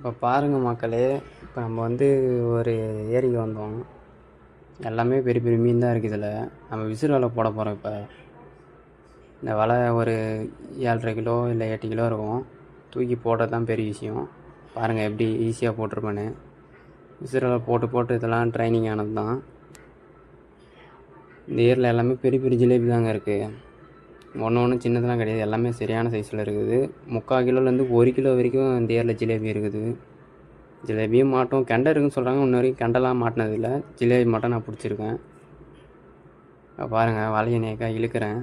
இப்போ பாருங்கள் மக்களே, இப்போ நம்ம வந்து ஒரு ஏரிக்கு வந்தோம். எல்லாமே பெரிய பெரிய மீன் தான் இருக்குது. இதில் நம்ம விசிறு வலை போட போகிறோம். இப்போ இந்த வலை ஒரு 7.5 கிலோ இல்லை 8 கிலோ இருக்கும். தூக்கி போடுறது தான் பெரிய விஷயம். பாருங்கள் எப்படி ஈஸியாக போட்டிருப்பேன்னு. விசிறு வலை போட்டு போட்டு இதெல்லாம் ட்ரைனிங் ஆனது தான். இந்த ஏரியில் எல்லாமே பெரிய பெரிய ஜிலேபி தாங்க இருக்குது. ஒன்று சின்னதெல்லாம் கிடையாது, எல்லாமே சரியான சைஸில் இருக்குது. 3/4 கிலோலேருந்து 1 கிலோ வரைக்கும் இந்த ஏரியில் ஜிலேபி இருக்குது. ஜிலேபியும் மாட்டோம், கெண்டை இருக்குன்னு சொல்கிறாங்க. இன்ன வரைக்கும் கெண்டைலாம் மாட்டினதில்லை. ஜிலேபி மட்டும் நான் பிடிச்சிருக்கேன். பாருங்கள், வலையை நேக்காக இழுக்கிறேன்.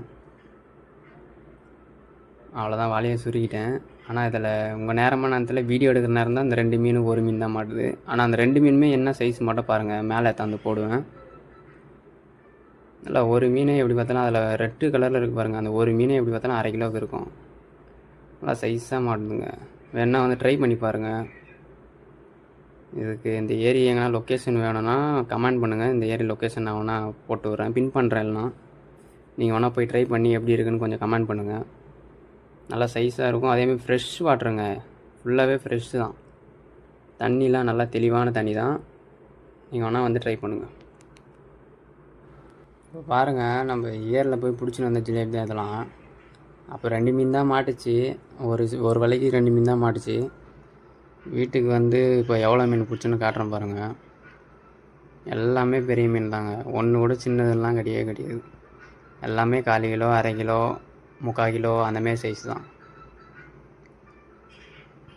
அவ்வளோதான், வலையை சுருக்கிட்டேன். ஆனால் இதில் உங்கள் நேரமான நேரத்தில் வீடியோ எடுக்கிற நேரம் தான் இந்த 2 மீன் 1 மீன் தான் மாட்டுது. ஆனால் அந்த 2 மீனுமே என்ன சைஸ் மட்டும் பாருங்கள். மேலே தந்து போடுவேன். இல்லை, ஒரு மீனே எப்படி பார்த்தாலும் அதில் ரெட்டு கலரில் இருக்குது பாருங்கள். அந்த ஒரு மீனே எப்படி பார்த்தாலும் 1/2 கிலோவுக்கு இருக்கும். நல்லா சைஸாக மாட்டுதுங்க. வேணா வந்து ட்ரை பண்ணி பாருங்கள். இதுக்கு இந்த ஏரி எங்கன்னா லொக்கேஷன் வேணும்னா கமெண்ட் பண்ணுங்கள். இந்த ஏரி லொக்கேஷன் நான் வேணா போட்டு விட்றேன், பின் பண்ணுறேன். இல்லைனா நீங்கள் வேணால் போய் ட்ரை பண்ணி எப்படி இருக்குன்னு கொஞ்சம் கமெண்ட் பண்ணுங்கள். நல்லா சைஸாக இருக்கும். அதேமாதிரி ஃப்ரெஷ் வாட்டருங்க, ஃபுல்லாகவே ஃப்ரெஷ்ஷு தான். தண்ணிலாம் நல்லா தெளிவான தண்ணி தான். நீங்கள் வேணால் வந்து ட்ரை பண்ணுங்கள். இப்போ பாருங்கள், நம்ம ஏரியில் போய் பிடிச்சின்னு வந்த ஜிலேபி தான் இதெல்லாம். அப்போ 2 மீன் தான் மாட்டுச்சு. ஒரு வலைக்கு 2 மீன் தான் மாட்டுச்சு. வீட்டுக்கு வந்து இப்போ எவ்வளோ மீன் பிடிச்சுன்னு காட்டுறேன் பாருங்கள். எல்லாமே பெரிய மீன் தாங்க. ஒன்று கூட சின்னதெல்லாம் கிடையாது. எல்லாமே 1/4 கிலோ, 1/2 கிலோ, 3/4 கிலோ அந்தமாரி சைஸ் தான்.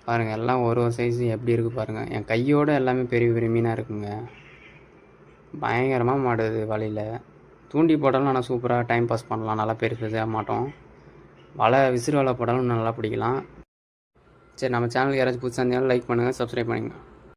பாருங்கள், எல்லாம் ஒரு சைஸு எப்படி இருக்குது பாருங்கள். என் கையோடு எல்லாமே பெரிய பெரிய மீனாக இருக்குங்க. பயங்கரமாக மாட்டுது வலையில். தூண்டி போட்டாலும் நல்லா சூப்பராக டைம் பாஸ் பண்ணலாம். நல்லா பெருசாக மாட்டோம். விசிறு வலை போட்டாலும் நல்லா பிடிக்கலாம். சரி, நம்ம சேனலுக்கு யாராச்சும் புதுசாக இருந்தாலும் லைக் பண்ணுங்கள், சப்ஸ்கிரைப் பண்ணுங்கள்.